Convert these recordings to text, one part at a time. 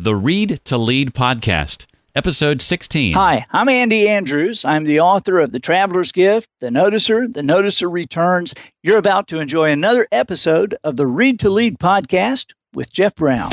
the Read to Lead podcast, episode 16. Hi, I'm Andy Andrews. I'm the author of The Traveler's Gift, The Noticer Returns. You're about to enjoy another episode of the Read to Lead podcast with Jeff Brown.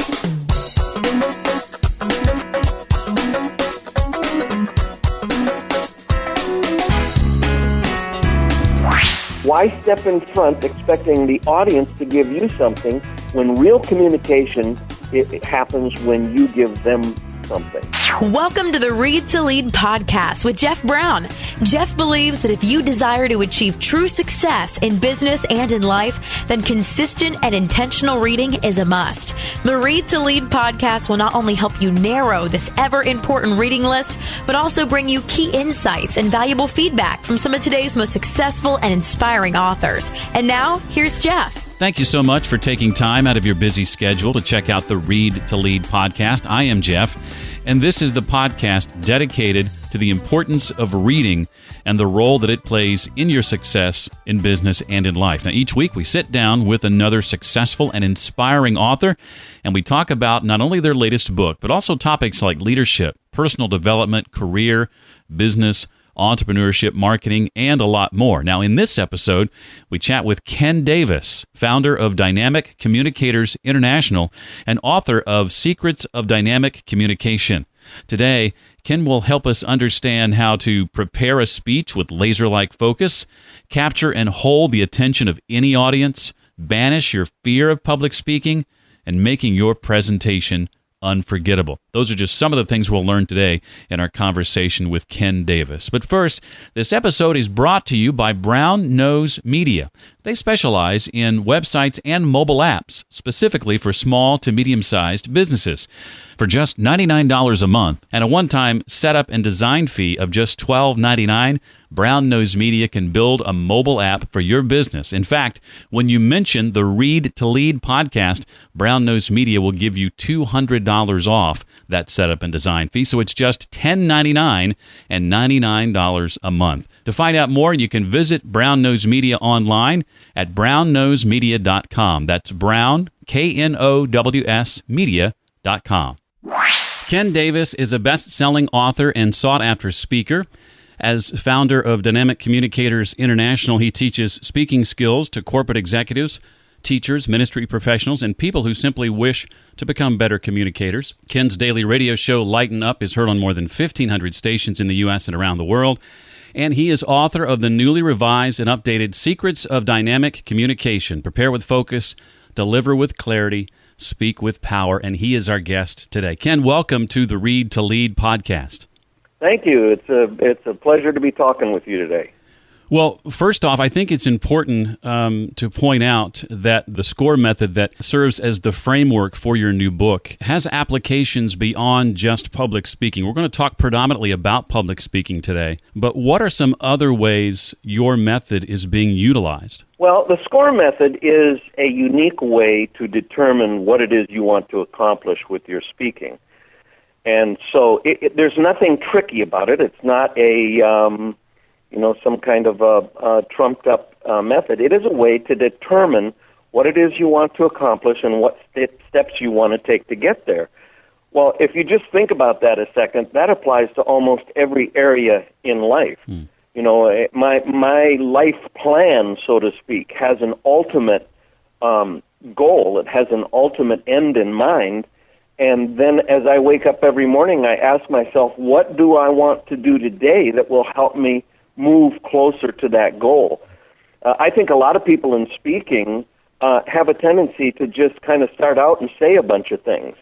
Why step in front expecting the audience to give you something when real communication it happens when you give them something? Welcome to the Read to Lead podcast with Jeff Brown. Jeff believes that if you desire to achieve true success in business and in life, then consistent and intentional reading is a must. The Read to Lead podcast will not only help you narrow this ever-important reading list, but also bring you key insights and valuable feedback from some of today's most successful and inspiring authors. And now, here's Jeff. Thank you so much for taking time out of your busy schedule to check out the Read to Lead podcast. I am Jeff, and this is the podcast dedicated to the importance of reading and the role that it plays in your success in business and in life. Now, each week we sit down with another successful and inspiring author, and we talk about not only their latest book, but also topics like leadership, personal development, career, business, entrepreneurship, marketing, and a lot more. Now, in this episode, we chat with Ken Davis, founder of Dynamic Communicators International and author of Secrets of Dynamic Communication. Today, Ken will help us understand how to prepare a speech with laser-like focus, capture and hold the attention of any audience, banish your fear of public speaking, and making your presentation unforgettable. Those are just some of the things we'll learn today in our conversation with Ken Davis. But first, this episode is brought to you by Brown Nose Media. They specialize in websites and mobile apps, specifically for small to medium-sized businesses. For just $99 a month and a one-time setup and design fee of just $12.99, Brown Nose Media can build a mobile app for your business. In fact, when you mention the Read to Lead podcast, Brown Nose Media will give you $200 off that setup and design fee. So it's just $10.99 and $99 a month. To find out more, you can visit Brown Nose Media online at brownnosemedia.com. That's Brown, K-N-O-W-S, media.com. Ken Davis is a best-selling author and sought-after speaker. As founder of Dynamic Communicators International, he teaches speaking skills to corporate executives, teachers, ministry professionals, and people who simply wish to become better communicators. Ken's daily radio show, Lighten Up, is heard on more than 1,500 stations in the U.S. and around the world. And he is author of the newly revised and updated Secrets of Dynamic Communication. Prepare with focus, deliver with clarity, speak with power. And he is our guest today. Ken, welcome to the Read to Lead podcast. Thank you. It's a pleasure to be talking with you today. Well, first off, I think it's important to point out that the SCORE method that serves as the framework for your new book has applications beyond just public speaking. We're going to talk predominantly about public speaking today, but what are some other ways your method is being utilized? Well, the SCORE method is a unique way to determine what it is you want to accomplish with your speaking. And so there's nothing tricky about it. It's not some kind of a trumped-up method. It is a way to determine what it is you want to accomplish and what steps you want to take to get there. Well, if you just think about that a second, that applies to almost every area in life. You know, my life plan, so to speak, has an ultimate goal. It has an ultimate end in mind. And then as I wake up every morning, I ask myself, what do I want to do today that will help me move closer to that goal? I think a lot of people in speaking have a tendency to just kind of start out and say a bunch of things.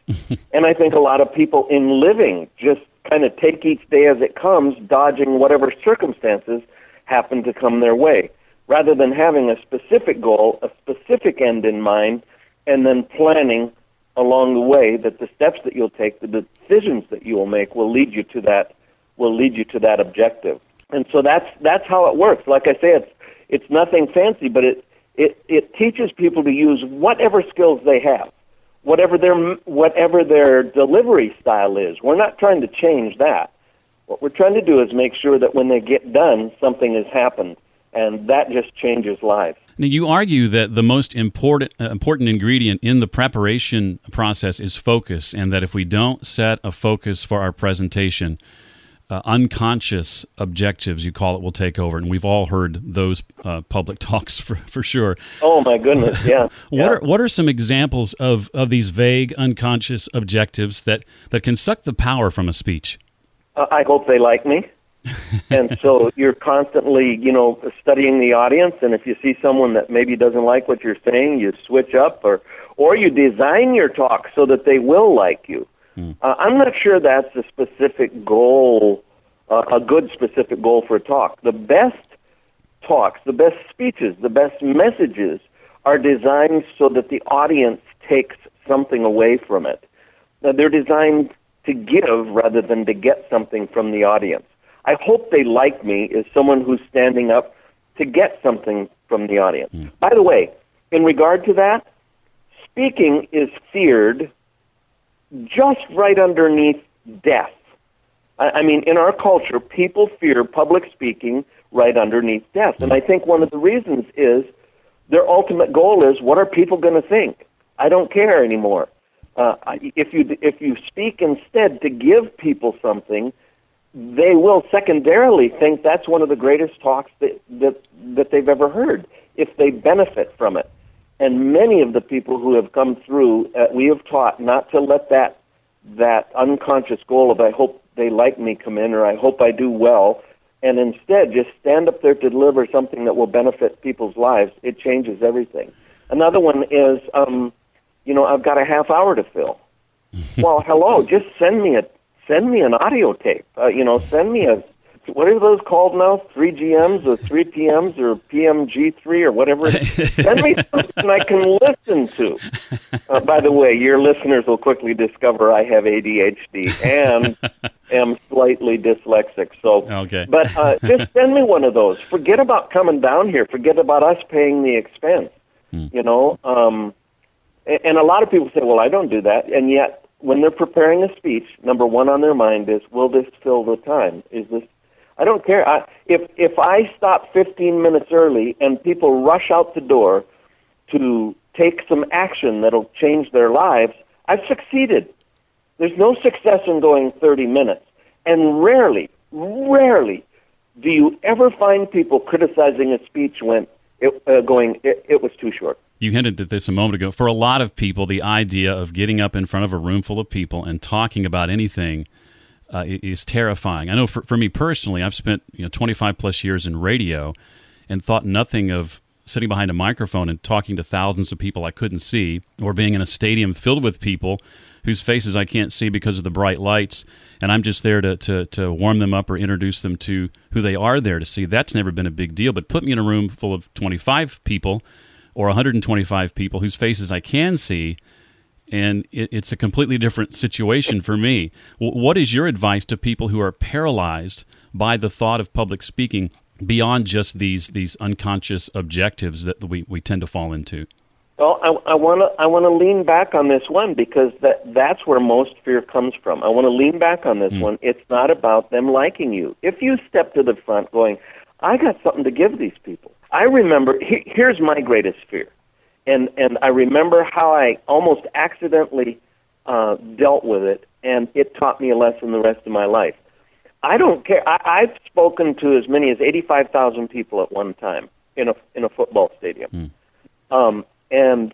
And I think a lot of people in living just kind of take each day as it comes, dodging whatever circumstances happen to come their way, rather than having a specific goal, a specific end in mind, and then planning along the way that the steps that you'll take, the decisions that you will make will lead you to that objective. And so that's how it works. Like I say, it's nothing fancy, but it teaches people to use whatever skills they have, whatever their delivery style is. We're not trying to change that. What we're trying to do is make sure that when they get done, something has happened And that just changes lives. Now, you argue that the most important ingredient in the preparation process is focus, and that if we don't set a focus for our presentation, unconscious objectives, you call it, will take over. And we've all heard those public talks for sure. Oh, my goodness, yeah. What are some examples of these vague, unconscious objectives that can suck the power from a speech? I hope they like me. And so you're constantly, studying the audience, and if you see someone that maybe doesn't like what you're saying, you switch up, or you design your talk so that they will like you. I'm not sure that's a specific goal, a good specific goal for a talk. The best talks, the best speeches, the best messages are designed so that the audience takes something away from it. They're designed to give rather than to get something from the audience. I hope they like me as someone who's standing up to get something from the audience. By the way, in regard to that, speaking is feared just right underneath death. I mean, in our culture, people fear public speaking right underneath death. And I think one of the reasons is their ultimate goal is, what are people going to think? I don't care anymore. If you speak instead to give people something, they will secondarily think that's one of the greatest talks that they've ever heard, if they benefit from it. And many of the people who have come through, we have taught not to let that unconscious goal of I hope they like me come in, or I hope I do well, and instead just stand up there to deliver something that will benefit people's lives. It changes everything. Another one is, I've got a half hour to fill. Well, hello, just send me an audio tape. Send me what are those called now? 3 GMs or 3 PMs or PMG3 or whatever it is. Send me something I can listen to. By the way, your listeners will quickly discover I have ADHD and am slightly dyslexic. So, okay. But just send me one of those. Forget about coming down here. Forget about us paying the expense. And a lot of people say, well, I don't do that. And yet, when they're preparing a speech, number one on their mind is, will this fill the time? Is this? I don't care. If I stop 15 minutes early and people rush out the door to take some action that'll change their lives, I've succeeded. There's no success in going 30 minutes. And rarely do you ever find people criticizing a speech when it was too short. You hinted at this a moment ago. For a lot of people, the idea of getting up in front of a room full of people and talking about anything is terrifying. I know for me personally, I've spent 25 plus years in radio and thought nothing of sitting behind a microphone and talking to thousands of people I couldn't see, or being in a stadium filled with people whose faces I can't see because of the bright lights, and I'm just there to warm them up or introduce them to who they are there to see. That's never been a big deal. But put me in a room full of 25 people or 125 people whose faces I can see, and it's a completely different situation for me. What is your advice to people who are paralyzed by the thought of public speaking beyond just these unconscious objectives that we tend to fall into? Well, I want to lean back on this one, because that's where most fear comes from. I want to lean back on this one. It's not about them liking you. If you step to the front going, I got something to give these people. I remember, here's my greatest fear. And I remember how I almost accidentally dealt with it, and it taught me a lesson the rest of my life. I don't care. I've spoken to as many as 85,000 people at one time in a football stadium. And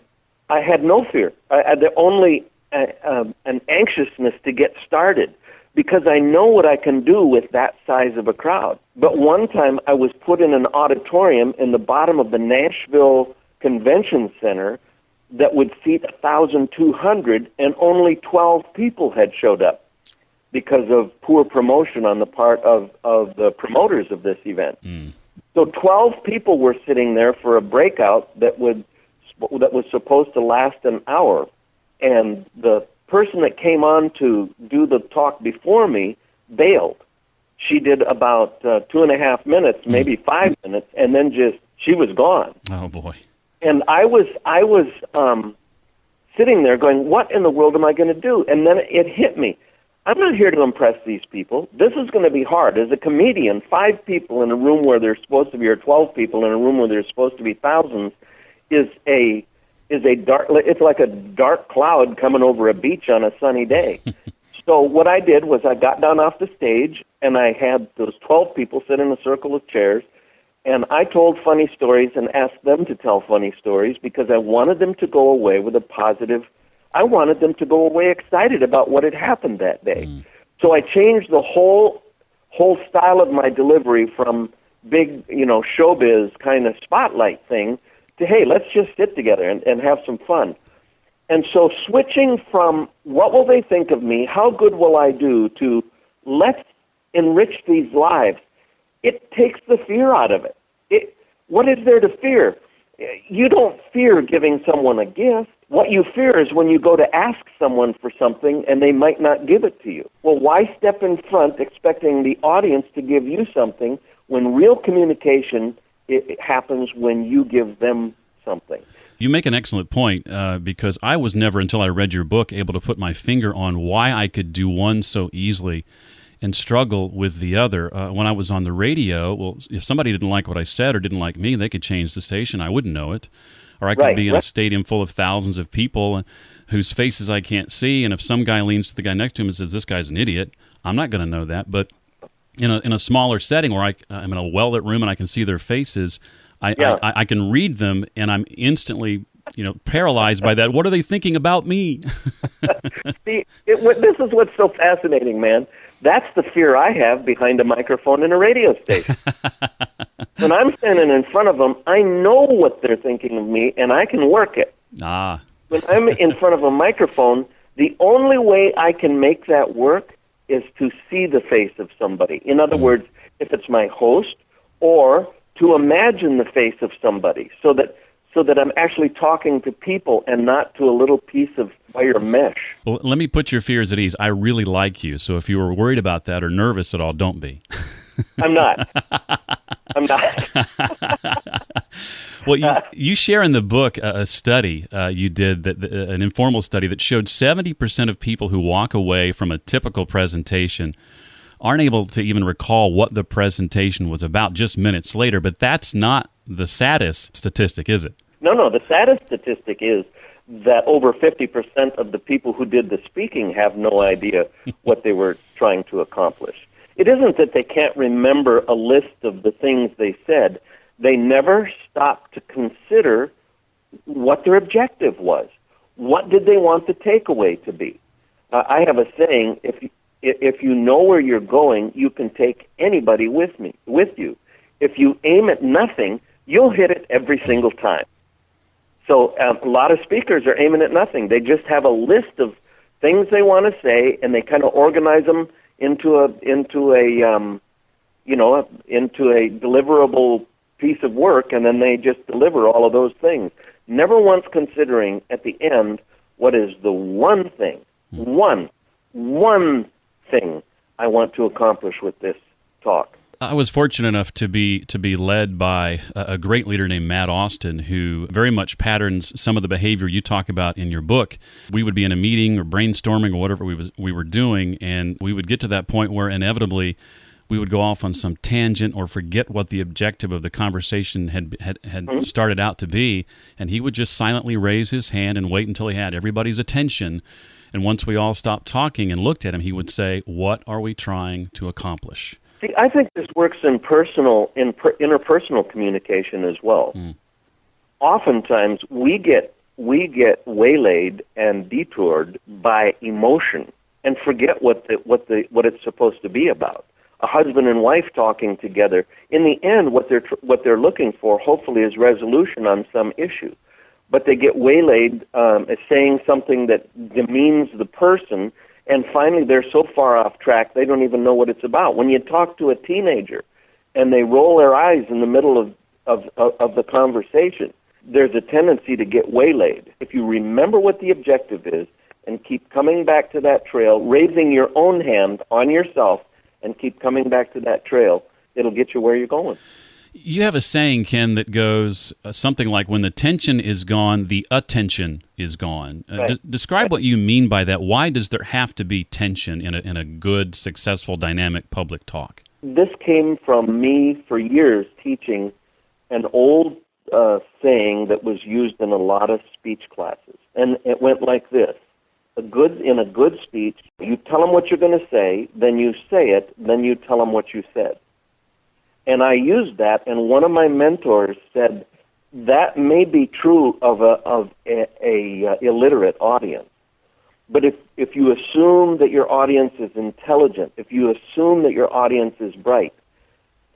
I had no fear. I had only an anxiousness to get started, because I know what I can do with that size of a crowd. But one time I was put in an auditorium in the bottom of the Nashville Convention Center that would seat 1,200, and only 12 people had showed up because of poor promotion on the part of the promoters of this event. So 12 people were sitting there for a breakout that was supposed to last an hour, and the person that came on to do the talk before me bailed. She did about 2.5 minutes, maybe 5 minutes, and then she was gone. Oh boy! And I was sitting there going, what in the world am I going to do? And then it hit me. I'm not here to impress these people. This is going to be hard. As a comedian, 5 people in a room where there's supposed to be, or 12 people in a room where there's supposed to be thousands, is a dark. It's like a dark cloud coming over a beach on a sunny day. So what I did was I got down off the stage, and I had those 12 people sit in a circle of chairs, and I told funny stories and asked them to tell funny stories because I wanted them to go away with a positive. I wanted them to go away excited about what had happened that day. So I changed the whole style of my delivery from big, showbiz kind of spotlight thing to, hey, let's just sit together and have some fun. And so switching from what will they think of me, how good will I do, to let's enrich these lives, it takes the fear out of it. What is there to fear? You don't fear giving someone a gift. What you fear is when you go to ask someone for something and they might not give it to you. Well, why step in front expecting the audience to give you something when real communication it happens when you give them something? You make an excellent point because I was never, until I read your book, able to put my finger on why I could do one so easily and struggle with the other. When I was on the radio, well, if somebody didn't like what I said or didn't like me, they could change the station. I wouldn't know it. Or I could be in a stadium full of thousands of people whose faces I can't see, and if some guy leans to the guy next to him and says, this guy's an idiot, I'm not going to know that. But in a smaller setting where I'm in a well-lit room and I can see their faces, I can read them, and I'm instantly paralyzed by that. What are they thinking about me? See, this is what's so fascinating, man. That's the fear I have behind a microphone in a radio station. When I'm standing in front of them, I know what they're thinking of me, and I can work it. When I'm in front of a microphone, the only way I can make that work is to see the face of somebody. In other words, if it's my host, or to imagine the face of somebody, so that I'm actually talking to people and not to a little piece of wire mesh. Well, let me put your fears at ease. I really like you, so if you were worried about that or nervous at all, don't be. I'm not. I'm not. Well, you share in the book a study you did, an informal study that showed 70% of people who walk away from a typical presentation aren't able to even recall what the presentation was about just minutes later. But that's not the saddest statistic, is it? No. The saddest statistic is that over 50% of the people who did the speaking have no idea what they were trying to accomplish. It isn't that they can't remember a list of the things they said. They never stopped to consider what their objective was. What did they want the takeaway to be? I have a saying, if you know where you're going, you can take anybody with you. If you aim at nothing, you'll hit it every single time. So a lot of speakers are aiming at nothing. They just have a list of things they want to say, and they kind of organize them into a deliverable piece of work, and then they just deliver all of those things. Never once considering at the end what is the one thing, one thing I want to accomplish with this talk. I was fortunate enough to be led by a great leader named Matt Austin, who very much patterns some of the behavior you talk about in your book. We would be in a meeting or brainstorming or whatever we were doing, and we would get to that point where inevitably we would go off on some tangent or forget what the objective of the conversation had started out to be, and he would just silently raise his hand and wait until he had everybody's attention. And once we all stopped talking and looked at him, he would say, "What are we trying to accomplish?" See, I think this works in interpersonal communication as well. Oftentimes, we get waylaid and detoured by emotion and forget what it's supposed to be about. A husband and wife talking together. In the end, what they're looking for, hopefully, is resolution on some issue. But they get waylaid as saying something that demeans the person. And finally, they're so far off track, they don't even know what it's about. When you talk to a teenager and they roll their eyes in the middle of the conversation, there's a tendency to get waylaid. If you remember what the objective is and keep coming back to that trail, raising your own hand on yourself and keep coming back to that trail, it'll get you where you're going. You have a saying, Ken, that goes something like, when the tension is gone, the attention is gone. Right. Describe what you mean by that. Why does there have to be tension in a good, successful, dynamic public talk? This came from me for years teaching an old saying that was used in a lot of speech classes. And it went like this. In a good speech, you tell them what you're going to say, then you say it, then you tell them what you said. And I used that, and one of my mentors said, that may be true of a illiterate audience. But if you assume that your audience is intelligent, if you assume that your audience is bright,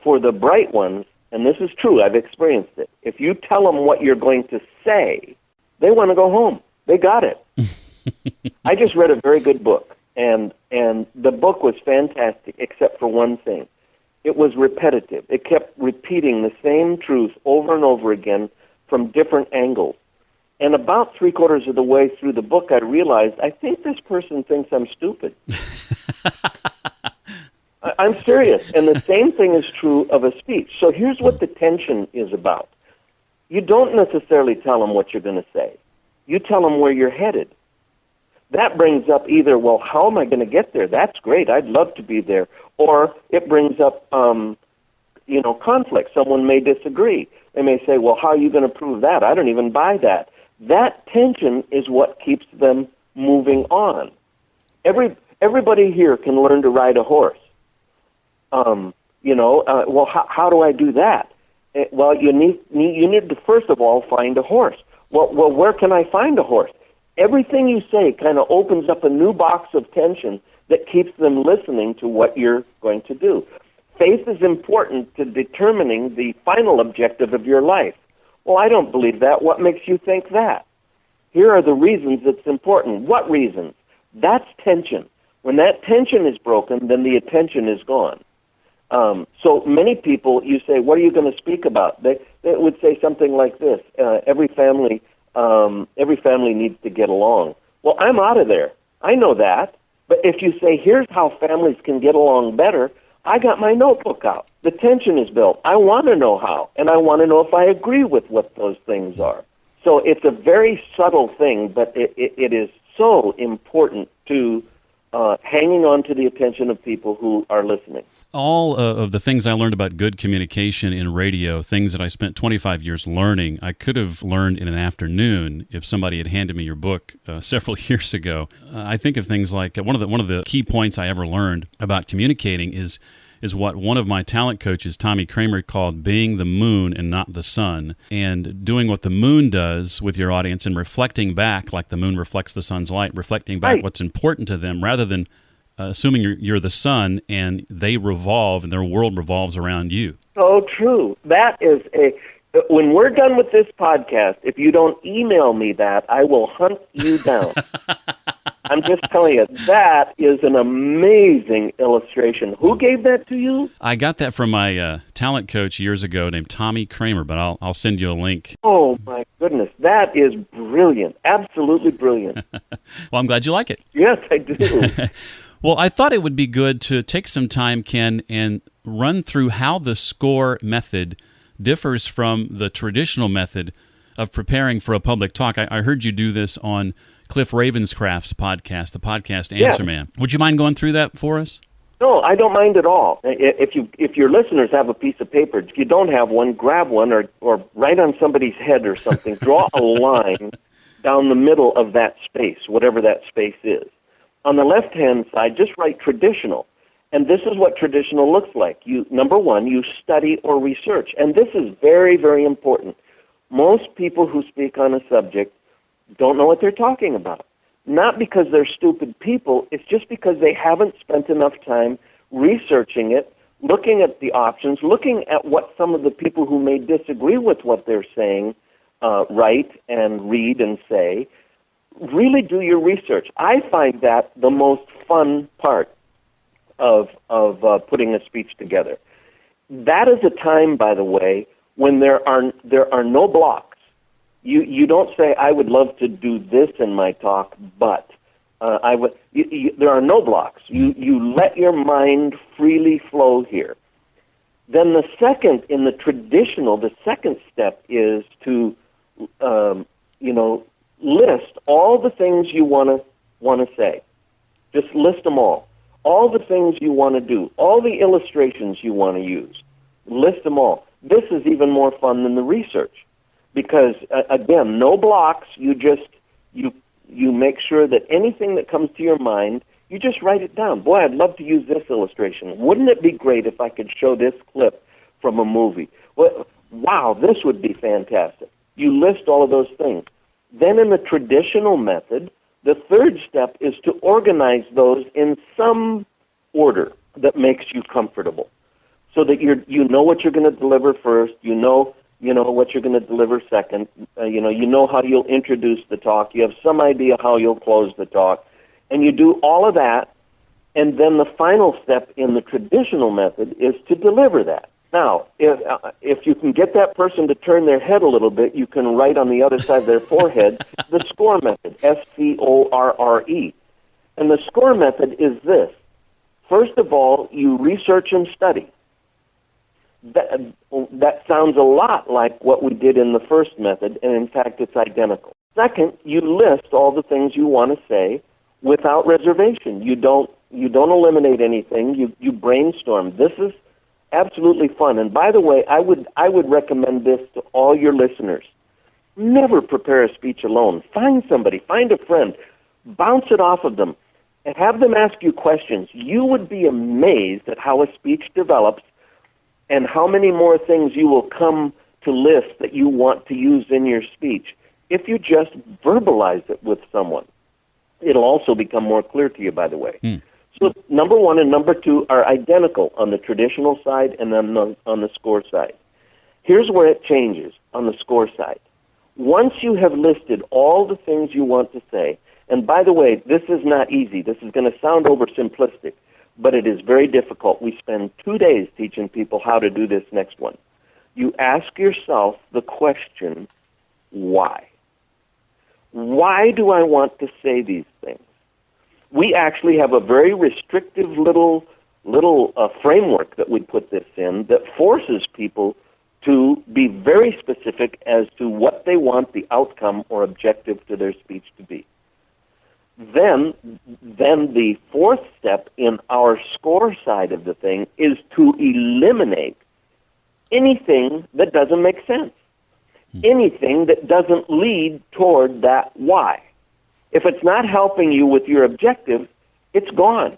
for the bright ones, and this is true, I've experienced it, if you tell them what you're going to say, they want to go home. They got it. I just read a very good book, and the book was fantastic, except for one thing. It was repetitive. It kept repeating the same truth over and over again from different angles. And about 3/4 of the way through the book, I realized, I think this person thinks I'm stupid. I'm serious. And the same thing is true of a speech. So here's what the tension is about. You don't necessarily tell them what you're going to say. You tell them where you're headed. That brings up either, well, how am I going to get there? That's great. I'd love to be there. Or it brings up, conflict. Someone may disagree. They may say, well, how are you going to prove that? I don't even buy that. That tension is what keeps them moving on. Everybody here can learn to ride a horse. Well, how do I do that? Well, you need to first of all find a horse. Well, where can I find a horse? Everything you say kind of opens up a new box of tension that keeps them listening to what you're going to do. Faith is important to determining the final objective of your life. Well, I don't believe that. What makes you think that? Here are the reasons it's important. What reasons? That's tension. When that tension is broken, then the attention is gone. So many people, you say, what are you going to speak about? They would say something like this, every family needs to get along. Well, I'm out of there. I know that. But if you say, here's how families can get along better, I got my notebook out. The tension is built. I want to know how, and I want to know if I agree with what those things are. So it's a very subtle thing, but it is so important to hanging on to the attention of people who are listening. All of the things I learned about good communication in radio, things that I spent 25 years learning, I could have learned in an afternoon if somebody had handed me your book several years ago. I think of things like one of the key points I ever learned about communicating is what one of my talent coaches, Tommy Kramer, called being the moon and not the sun, and doing what the moon does with your audience and reflecting back like the moon reflects the sun's light, reflecting back Right. what's important to them rather than assuming you're the sun and they revolve and their world revolves around you. So true. That is when we're done with this podcast, if you don't email me that, I will hunt you down. I'm just telling you, that is an amazing illustration. Who gave that to you? I got that from my talent coach years ago named Tommy Kramer, but I'll send you a link. Oh, my goodness. That is brilliant. Absolutely brilliant. Well, I'm glad you like it. Yes, I do. Well, I thought it would be good to take some time, Ken, and run through how the SCORE method differs from the traditional method of preparing for a public talk. I heard you do this on Cliff Ravenscraft's podcast, the podcast Answer Man. Would you mind going through that for us? No, I don't mind at all. If your listeners have a piece of paper, if you don't have one, grab one or write on somebody's head or something. Draw a line down the middle of that space, whatever that space is. On the left-hand side, just write traditional. And this is what traditional looks like. Number one, you study or research. And this is very, very important. Most people who speak on a subject don't know what they're talking about. Not because they're stupid people, it's just because they haven't spent enough time researching it, looking at the options, looking at what some of the people who may disagree with what they're saying write and read and say. Really do your research. I find that the most fun part of putting a speech together. That is a time, by the way, when there are no blocks. You don't say, I would love to do this in my talk, but I would. There are no blocks. You let your mind freely flow here. Then the second, in the traditional, the second step is to, list all the things you want to say. Just list them all. All the things you want to do, all the illustrations you want to use. List them all. This is even more fun than the research because, again, no blocks. You make sure that anything that comes to your mind, you just write it down. Boy, I'd love to use this illustration. Wouldn't it be great if I could show this clip from a movie? Well, wow, this would be fantastic. You list all of those things. Then in the traditional method, the third step is to organize those in some order that makes you comfortable, so that you know what you're going to deliver first, you know what you're going to deliver second, you know how you'll introduce the talk, you have some idea how you'll close the talk, and you do all of that, and then the final step in the traditional method is to deliver that. Now, if you can get that person to turn their head a little bit, you can write on the other side of their forehead the SCORE method, SCORRE. And the SCORE method is this. First of all, you research and study. That sounds a lot like what we did in the first method, and in fact, it's identical. Second, you list all the things you want to say without reservation. You don't eliminate anything. You brainstorm. This is absolutely fun. And by the way, I would recommend this to all your listeners. Never prepare a speech alone. Find somebody, find a friend, bounce it off of them, and have them ask you questions. You would be amazed at how a speech develops and how many more things you will come to list that you want to use in your speech if you just verbalize it with someone. It'll also become more clear to you, by the way. So number one and number two are identical on the traditional side and then on the SCORE side. Here's where it changes on the SCORE side. Once you have listed all the things you want to say, and by the way, this is not easy. This is going to sound oversimplistic, but it is very difficult. We spend 2 days teaching people how to do this next one. You ask yourself the question, why? Why do I want to say these things? We actually have a very restrictive little framework that we put this in that forces people to be very specific as to what they want the outcome or objective to their speech to be. Then the fourth step in our SCORE side of the thing is to eliminate anything that doesn't make sense, anything that doesn't lead toward that why. If it's not helping you with your objective, it's gone.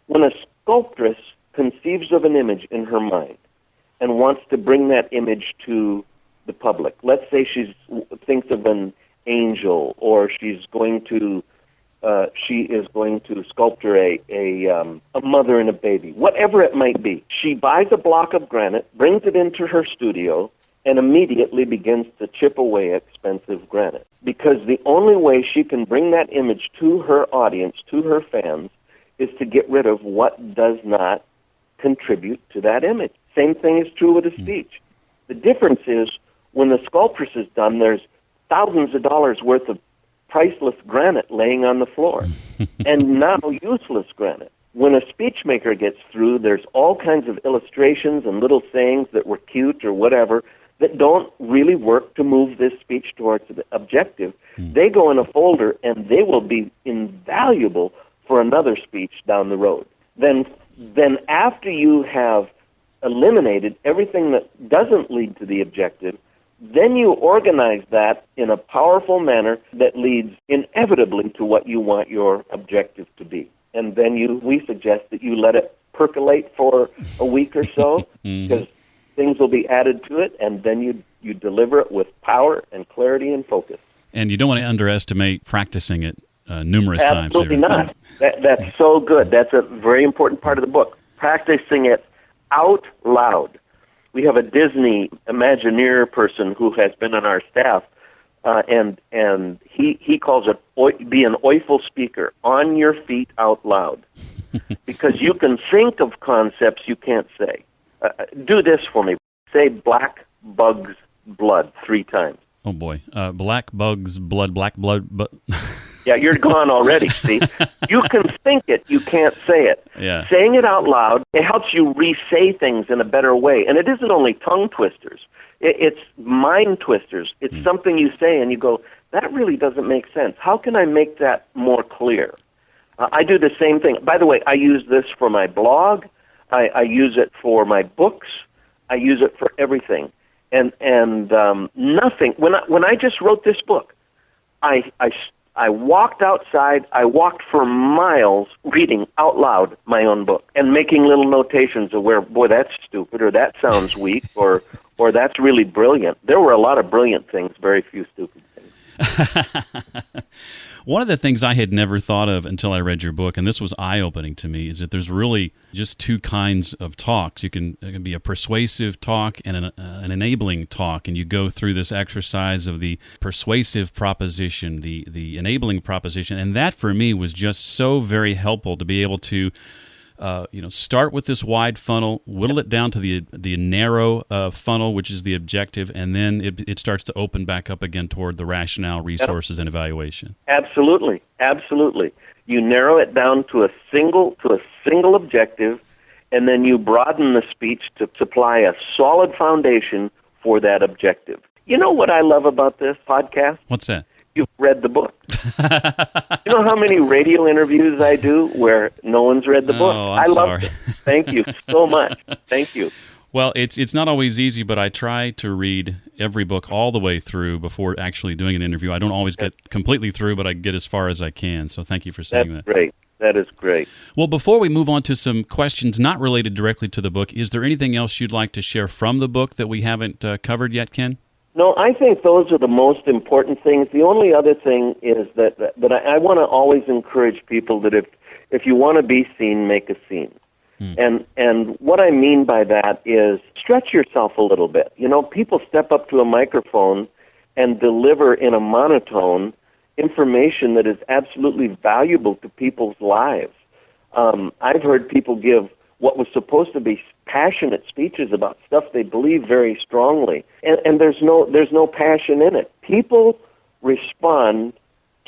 When a sculptress conceives of an image in her mind and wants to bring that image to the public, let's say she thinks of an angel, or she is going to sculpture a mother and a baby, whatever it might be. She buys a block of granite, brings it into her studio, and immediately begins to chip away expensive granite. Because the only way she can bring that image to her audience, to her fans, is to get rid of what does not contribute to that image. Same thing is true with a speech. The difference is when the sculptress is done, there's thousands of dollars worth of priceless granite laying on the floor, and now useless granite. When a speech maker gets through, there's all kinds of illustrations and little sayings that were cute or whatever that don't really work to move this speech towards the objective. They go in a folder, and they will be invaluable for another speech down the road. Then after you have eliminated everything that doesn't lead to the objective, then you organize that in a powerful manner that leads inevitably to what you want your objective to be. And then we suggest that you let it percolate for a week or so, because things will be added to it, and then you deliver it with power and clarity and focus. And you don't want to underestimate practicing it numerous times. Absolutely not. That's so good. That's a very important part of the book. Practicing it out loud. We have a Disney Imagineer person who has been on our staff, and he calls it be an oiful speaker, on your feet out loud, because you can think of concepts you can't say. Do this for me. Say black bug's blood 3 times. Oh boy, black bug's blood, black blood. Yeah, you're gone already, see? You can think it, you can't say it. Yeah. Saying it out loud, it helps you re-say things in a better way. And it isn't only tongue twisters. It's mind twisters. It's something you say and you go, that really doesn't make sense. How can I make that more clear? I do the same thing. By the way, I use this for my blog. I use it for my books. I use it for everything. And nothing. When I just wrote this book, I walked outside. I walked for miles reading out loud my own book and making little notations of where, boy, that's stupid, or that sounds weak, or that's really brilliant. There were a lot of brilliant things, very few stupid things. One of the things I had never thought of until I read your book, and this was eye-opening to me, is that there's really just two kinds of talks. It can be a persuasive talk and an enabling talk, and you go through this exercise of the persuasive proposition, the enabling proposition, and that for me was just so very helpful to be able to start with this wide funnel, whittle it down to the narrow funnel, which is the objective, and then it starts to open back up again toward the rationale, resources, and evaluation. Absolutely, absolutely. You narrow it down to a single objective, and then you broaden the speech to supply a solid foundation for that objective. You know what I love about this podcast? What's that? You've read the book. You know how many radio interviews I do where no one's read the book? I love it. Thank you so much. Thank you. Well, it's not always easy, but I try to read every book all the way through before actually doing an interview. I don't always get completely through, but I get as far as I can. So thank you for saying that. That's great. That is great. Well, before we move on to some questions not related directly to the book, is there anything else you'd like to share from the book that we haven't covered yet, Ken? No, I think those are the most important things. The only other thing is that I want to always encourage people that if you want to be seen, make a scene. And what I mean by that is stretch yourself a little bit. You know, people step up to a microphone and deliver in a monotone information that is absolutely valuable to people's lives. I've heard people give what was supposed to be passionate speeches about stuff they believe very strongly, and there's no passion in it. People respond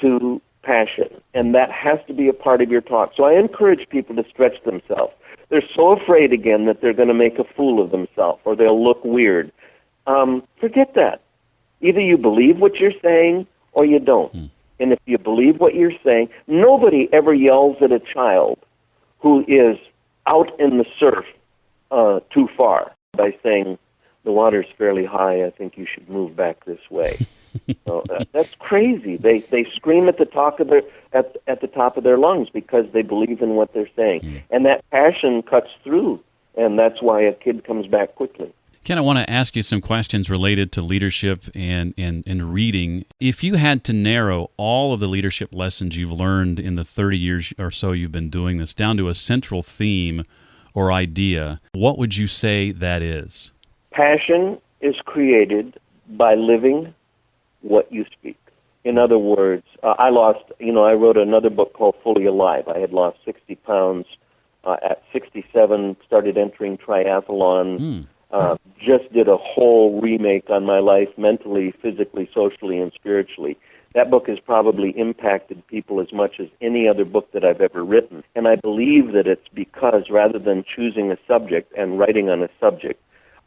to passion, and that has to be a part of your talk. So I encourage people to stretch themselves. They're so afraid, again, that they're going to make a fool of themselves or they'll look weird. Forget that. Either you believe what you're saying or you don't. And if you believe what you're saying, nobody ever yells at a child who is out in the surf too far by saying, the water's fairly high, I think you should move back this way. So, that's crazy. They scream at the top of their lungs because they believe in what they're saying. And that passion cuts through, and that's why a kid comes back quickly. Ken, I want to ask you some questions related to leadership and reading. If you had to narrow all of the leadership lessons you've learned in the 30 years or so you've been doing this down to a central theme or idea, what would you say that is? Passion is created by living what you speak. In other words, I wrote another book called Fully Alive. I had lost 60 pounds at 67, started entering triathlon, just did a whole remake on my life mentally, physically, socially, and spiritually. That book has probably impacted people as much as any other book that I've ever written. And I believe that it's because rather than choosing a subject and writing on a subject,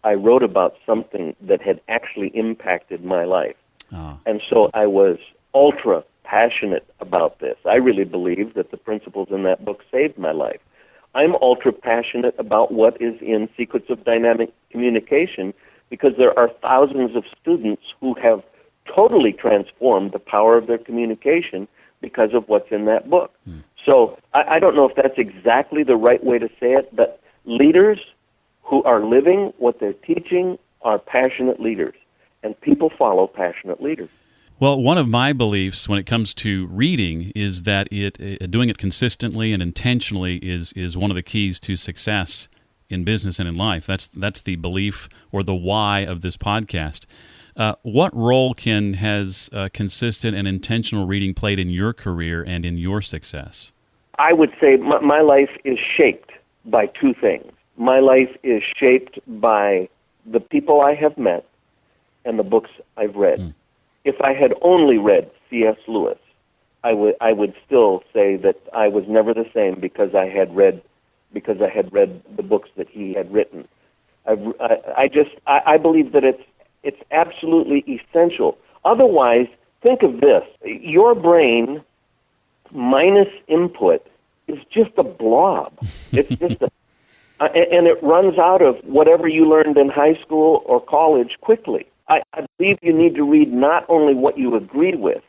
I wrote about something that had actually impacted my life. And so I was ultra passionate about this. I really believe that the principles in that book saved my life. I'm ultra passionate about what is in Secrets of Dynamic Communication because there are thousands of students who have totally transformed the power of their communication because of what's in that book. So I don't know if that's exactly the right way to say it, but leaders who are living what they're teaching are passionate leaders, and people follow passionate leaders. Well, one of my beliefs when it comes to reading is that doing it consistently and intentionally is one of the keys to success in business and in life. That's the belief or the why of this podcast. What role has consistent and intentional reading played in your career and in your success? I would say my life is shaped by two things. My life is shaped by the people I have met and the books I've read. If I had only read C.S. Lewis, I would still say that I was never the same because I had read the books that he had written. I believe that it's absolutely essential. Otherwise, think of this: your brain minus input is just a blob. It's just and it runs out of whatever you learned in high school or college quickly. I believe you need to read not only what you agree with,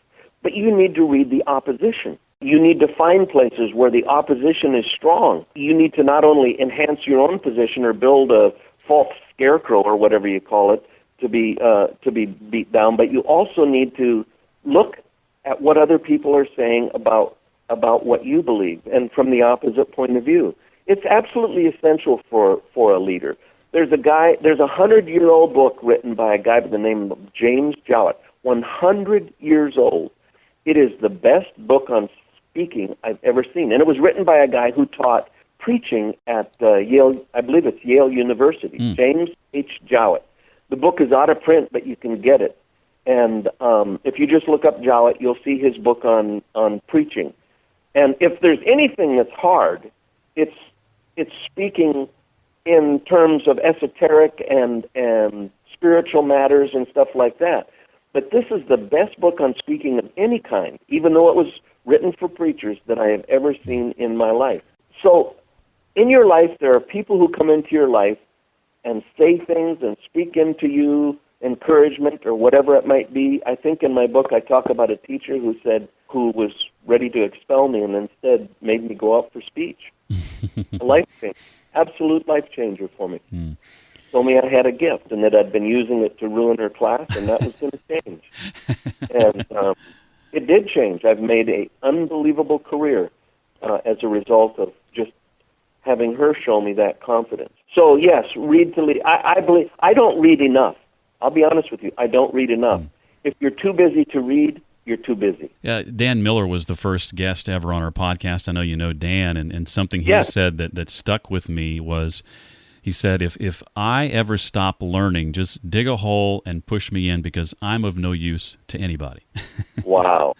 but you need to read the opposition. You need to find places where the opposition is strong. You need to not only enhance your own position or build a false scarecrow or whatever you call it to be beat down, but you also need to look at what other people are saying about what you believe and from the opposite point of view. It's absolutely essential for a leader. There's a 100-year-old book written by a guy by the name of James Jowett, 100 years old. It is the best book on speaking I've ever seen. And it was written by a guy who taught preaching at Yale, I believe it's Yale University, James H. Jowett. The book is out of print, but you can get it. And if you just look up Jowett, you'll see his book on preaching. And if there's anything that's hard, it's speaking in terms of esoteric and spiritual matters and stuff like that. But this is the best book on speaking of any kind, even though it was written for preachers, that I have ever seen in my life. So in your life, there are people who come into your life and say things and speak into you, encouragement or whatever it might be. I think in my book I talk about a teacher who was ready to expel me and instead made me go out for speech. A life change, absolute life changer for me. Told me I had a gift and that I'd been using it to ruin her class, and that was going to change. And it did change. I've made an unbelievable career as a result of just having her show me that confidence. So yes, read to lead. I believe I don't read enough. I'll be honest with you. I don't read enough. If you're too busy to read, you're too busy. Dan Miller was the first guest ever on our podcast. I know you know Dan, and something he said that stuck with me was, he said, if I ever stop learning, just dig a hole and push me in because I'm of no use to anybody. Wow.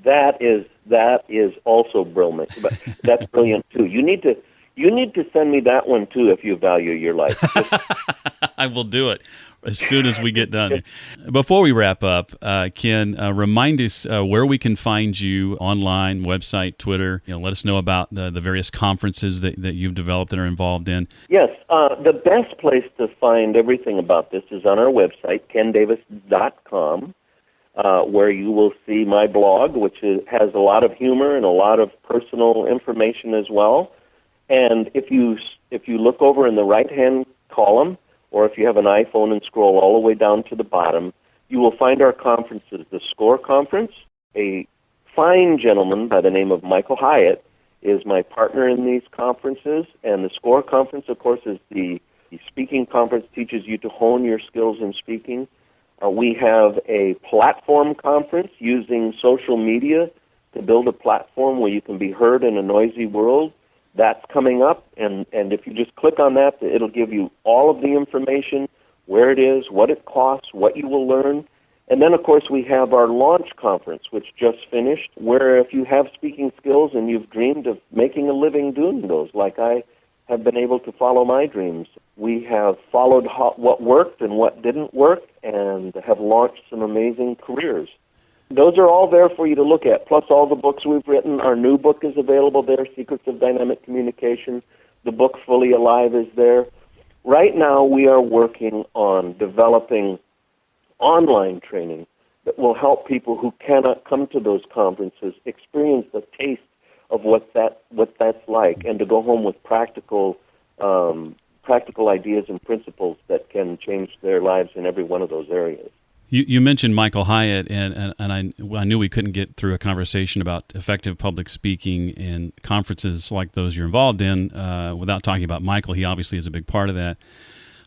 That is also brilliant. But that's brilliant too. You need to send me that one too if you value your life. I will do it as soon as we get done. Before we wrap up, Ken, remind us where we can find you online, website, Twitter. Let us know about the various conferences that you've developed and are involved in. Yes, the best place to find everything about this is on our website, kendavis.com, where you will see my blog, which has a lot of humor and a lot of personal information as well. And if you look over in the right-hand column, or if you have an iPhone and scroll all the way down to the bottom, you will find our conferences. The SCORE Conference, a fine gentleman by the name of Michael Hyatt is my partner in these conferences, and the SCORE Conference, of course, is the speaking conference, teaches you to hone your skills in speaking. We have a platform conference using social media to build a platform where you can be heard in a noisy world. That's coming up, and if you just click on that, it'll give you all of the information, where it is, what it costs, what you will learn. And then, of course, we have our launch conference, which just finished, where if you have speaking skills and you've dreamed of making a living doing those, like I have been able to follow my dreams, we have followed what worked and what didn't work and have launched some amazing careers. Those are all there for you to look at, plus all the books we've written. Our new book is available there, Secrets of Dynamic Communication. The book Fully Alive is there. Right now we are working on developing online training that will help people who cannot come to those conferences experience the taste of what that's like, and to go home with practical ideas and principles that can change their lives in every one of those areas. You mentioned Michael Hyatt, and I knew we couldn't get through a conversation about effective public speaking in conferences like those you're involved in without talking about Michael. He obviously is a big part of that.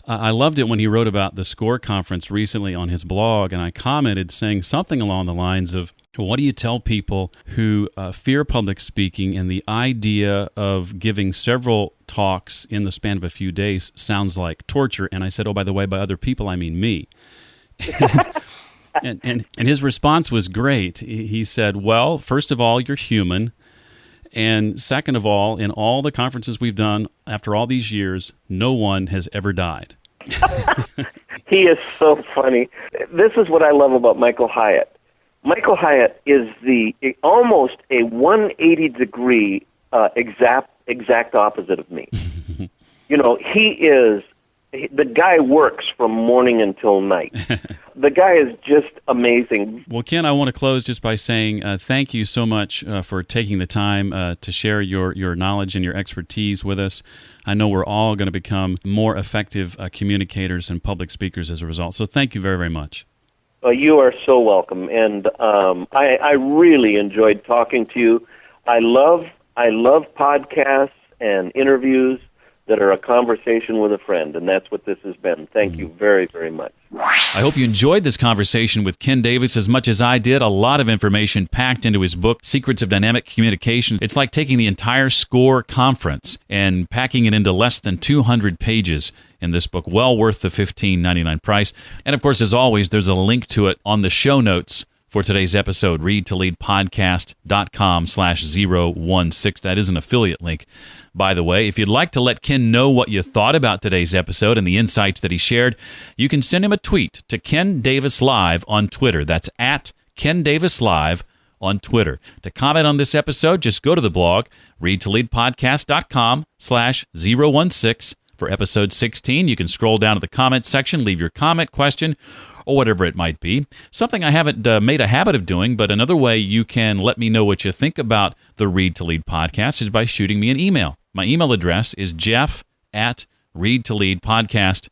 I loved it when he wrote about the SCORE conference recently on his blog, and I commented saying something along the lines of, what do you tell people who fear public speaking, and the idea of giving several talks in the span of a few days sounds like torture? And I said, oh, by the way, by other people, I mean me. And his response was great. He said, well, first of all, you're human. And second of all, in all the conferences we've done after all these years, no one has ever died. He is so funny. This is what I love about Michael Hyatt. Michael Hyatt is almost a 180-degree exact opposite of me. The guy works from morning until night. The guy is just amazing. Well, Ken, I want to close just by saying thank you so much for taking the time to share your knowledge and your expertise with us. I know we're all going to become more effective communicators and public speakers as a result. So thank you very, very much. You are so welcome. And I really enjoyed talking to you. I love podcasts and interviews that are a conversation with a friend, and that's what this has been. Thank you very, very much. I hope you enjoyed this conversation with Ken Davis as much as I did. A lot of information packed into his book, Secrets of Dynamic Communication. It's like taking the entire SCORE conference and packing it into less than 200 pages in this book. Well worth the $15.99 price. And of course, as always, there's a link to it on the show notes for today's episode, readtoleadpodcast.com/016. That is an affiliate link, by the way. If you'd like to let Ken know what you thought about today's episode and the insights that he shared, you can send him a tweet to Ken Davis Live on Twitter. That's at Ken Davis Live on Twitter. To comment on this episode, just go to the blog, readtoleadpodcast.com/016. For episode 16, you can scroll down to the comments section, leave your comment, question, or whatever it might be. Something I haven't made a habit of doing, but another way you can let me know what you think about the Read to Lead podcast is by shooting me an email. My email address is jeff@readtoleadpodcast.com.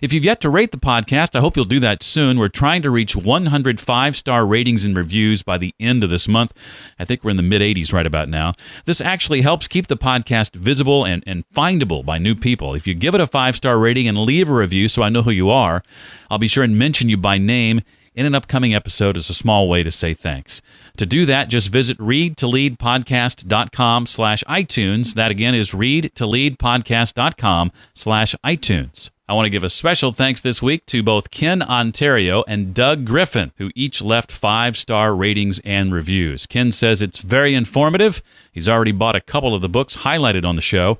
If you've yet to rate the podcast, I hope you'll do that soon. We're trying to reach 100 5-star ratings and reviews by the end of this month. I think we're in the mid-80s right about now. This actually helps keep the podcast visible and findable by new people. If you give it a 5-star rating and leave a review so I know who you are, I'll be sure and mention you by name in an upcoming episode as a small way to say thanks. To do that, just visit readtoleadpodcast.com/iTunes. That again is readtoleadpodcast.com/iTunes. I want to give a special thanks this week to both Ken Ontario and Doug Griffin, who each left 5-star ratings and reviews. Ken says it's very informative. He's already bought a couple of the books highlighted on the show.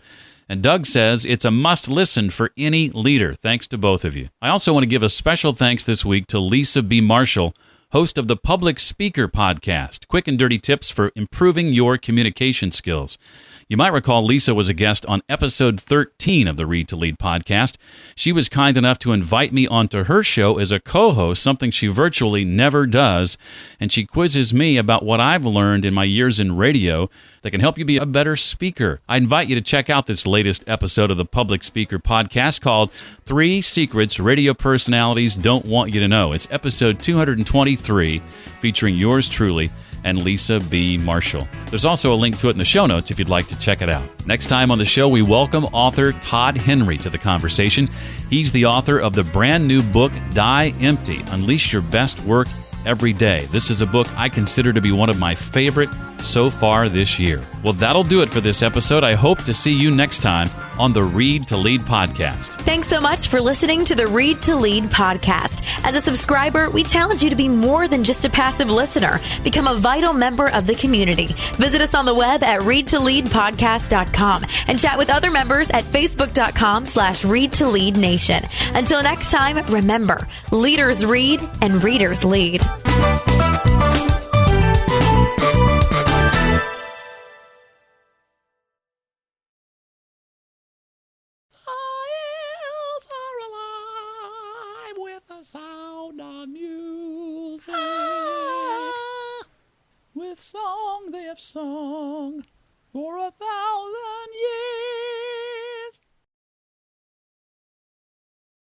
And Doug says it's a must-listen for any leader. Thanks to both of you. I also want to give a special thanks this week to Lisa B. Marshall, host of the Public Speaker Podcast, quick and dirty tips for improving your communication skills. You might recall Lisa was a guest on episode 13 of the Read to Lead podcast. She was kind enough to invite me onto her show as a co-host, something she virtually never does, and she quizzes me about what I've learned in my years in radio that can help you be a better speaker. I invite you to check out this latest episode of the Public Speaker Podcast called 3 Secrets Radio Personalities Don't Want You to Know. It's episode 223, featuring yours truly and Lisa B. Marshall. There's also a link to it in the show notes if you'd like to check it out. Next time on the show, we welcome author Todd Henry to the conversation. He's the author of the brand new book, Die Empty, Unleash Your Best Work Every Day. This is a book I consider to be one of my favorite so far this year. Well, that'll do it for this episode. I hope to see you next time on the Read to Lead podcast. Thanks so much for listening to the Read to Lead podcast. As a subscriber, we challenge you to be more than just a passive listener. Become a vital member of the community. Visit us on the web at readtoleadpodcast.com and chat with other members at facebook.com/readtoleadnation. Until next time, remember, leaders read and readers lead. Sound of music, with song they have sung for 1,000 years.